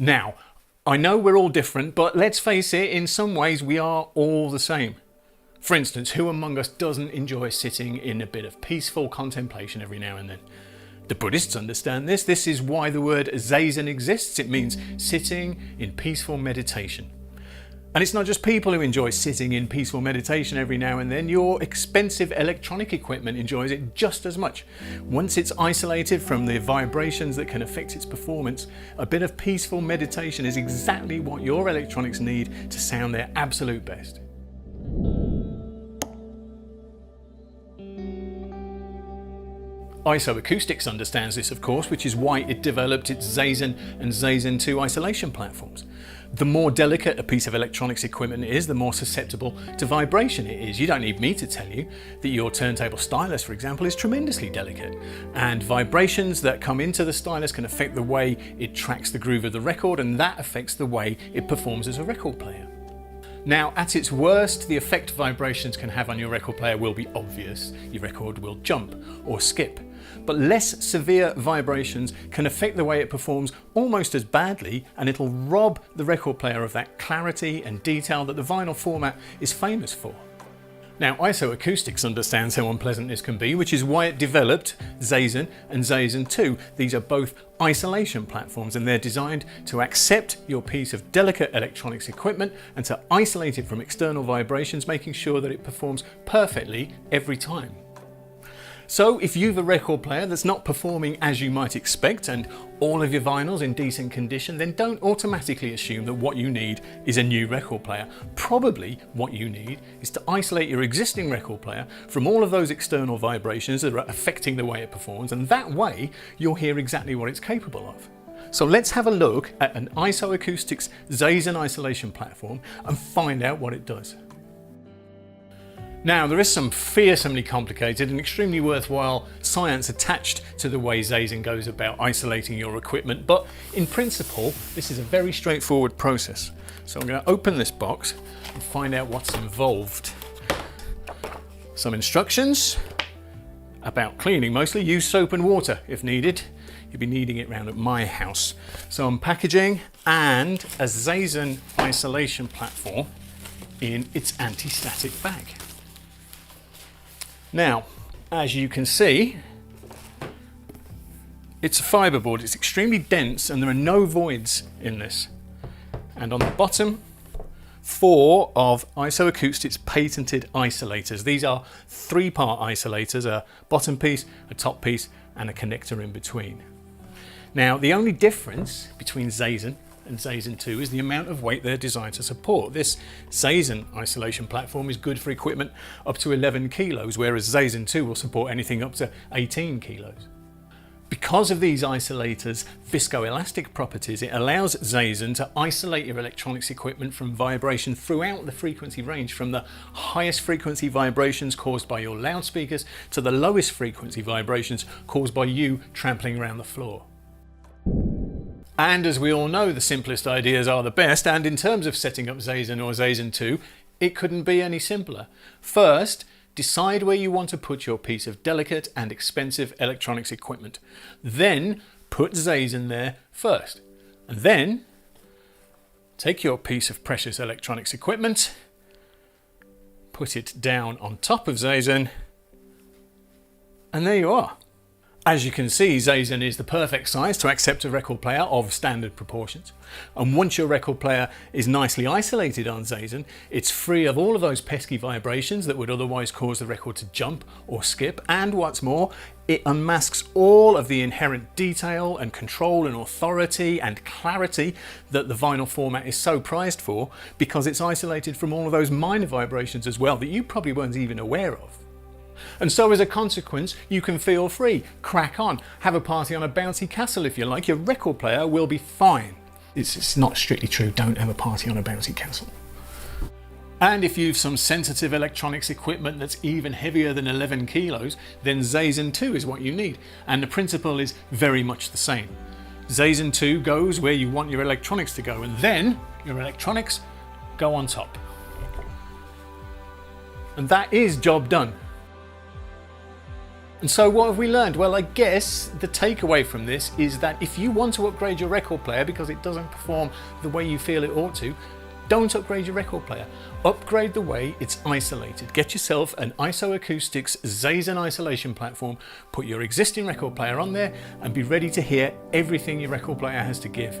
Now, I know we're all different, but let's face it, in some ways we are all the same. For instance, who among us doesn't enjoy sitting in a bit of peaceful contemplation every now and then? The Buddhists understand this. This is why the word zaZen exists. It means sitting in peaceful meditation. And it's not just people who enjoy sitting in peaceful meditation every now and then. Your expensive electronic equipment enjoys it just as much. Once it's isolated from the vibrations that can affect its performance, a bit of peaceful meditation is exactly what your electronics need to sound their absolute best. IsoAcoustics understands this, of course, which is why it developed its zaZen and zaZen 2 isolation platforms. The more delicate a piece of electronics equipment is, the more susceptible to vibration it is. You don't need me to tell you that your turntable stylus, for example, is tremendously delicate, and vibrations that come into the stylus can affect the way it tracks the groove of the record, and that affects the way it performs as a record player. Now, at its worst, the effect vibrations can have on your record player will be obvious. Your record will jump or skip. But less severe vibrations can affect the way it performs almost as badly, and it'll rob the record player of that clarity and detail that the vinyl format is famous for. Now, IsoAcoustics understands how unpleasant this can be, which is why it developed zaZen and zaZen 2. These are both isolation platforms, and they're designed to accept your piece of delicate electronics equipment and to isolate it from external vibrations, making sure that it performs perfectly every time. So if you've a record player that's not performing as you might expect and all of your vinyls in decent condition, then don't automatically assume that what you need is a new record player. Probably what you need is to isolate your existing record player from all of those external vibrations that are affecting the way it performs, and that way you'll hear exactly what it's capable of. So let's have a look at an IsoAcoustics zaZen isolation platform and find out what it does. Now, there is some fearsomely complicated and extremely worthwhile science attached to the way zaZen goes about isolating your equipment, but in principle, this is a very straightforward process. So I'm going to open this box and find out what's involved. Some instructions about cleaning mostly. Use soap and water if needed. You'll be needing it round at my house. Some packaging and a zaZen isolation platform in its anti-static bag. Now, as you can see, it's a fiberboard. It's extremely dense and there are no voids in this. And on the bottom, 4 of IsoAcoustics' patented isolators. These are 3-part isolators, a bottom piece, a top piece, and a connector in between. Now, the only difference between zaZen and zaZen 2 is the amount of weight they're designed to support. This zaZen isolation platform is good for equipment up to 11 kilos, whereas zaZen 2 will support anything up to 18 kilos. Because of these isolators' viscoelastic properties, it allows zaZen to isolate your electronics equipment from vibration throughout the frequency range, from the highest frequency vibrations caused by your loudspeakers to the lowest frequency vibrations caused by you trampling around the floor. And as we all know, the simplest ideas are the best, and in terms of setting up zaZen or zaZen 2, it couldn't be any simpler. First, decide where you want to put your piece of delicate and expensive electronics equipment. Then put zaZen there first. And then take your piece of precious electronics equipment, put it down on top of zaZen, and there you are. As you can see, zaZen is the perfect size to accept a record player of standard proportions. And once your record player is nicely isolated on zaZen, it's free of all of those pesky vibrations that would otherwise cause the record to jump or skip. And what's more, it unmasks all of the inherent detail and control and authority and clarity that the vinyl format is so prized for, because it's isolated from all of those minor vibrations as well that you probably weren't even aware of. And so as a consequence, you can feel free, crack on, have a party on a bouncy castle if you like. Your record player will be fine. It's not strictly true, don't have a party on a bouncy castle. And if you've some sensitive electronics equipment that's even heavier than 11 kilos, then zaZen 2 is what you need. And the principle is very much the same. zaZen 2 goes where you want your electronics to go, and then your electronics go on top. And that is job done. And so what have we learned? Well, I guess the takeaway from this is that if you want to upgrade your record player because it doesn't perform the way you feel it ought to, don't upgrade your record player. Upgrade the way it's isolated. Get yourself an IsoAcoustics zaZen isolation platform, put your existing record player on there, and be ready to hear everything your record player has to give.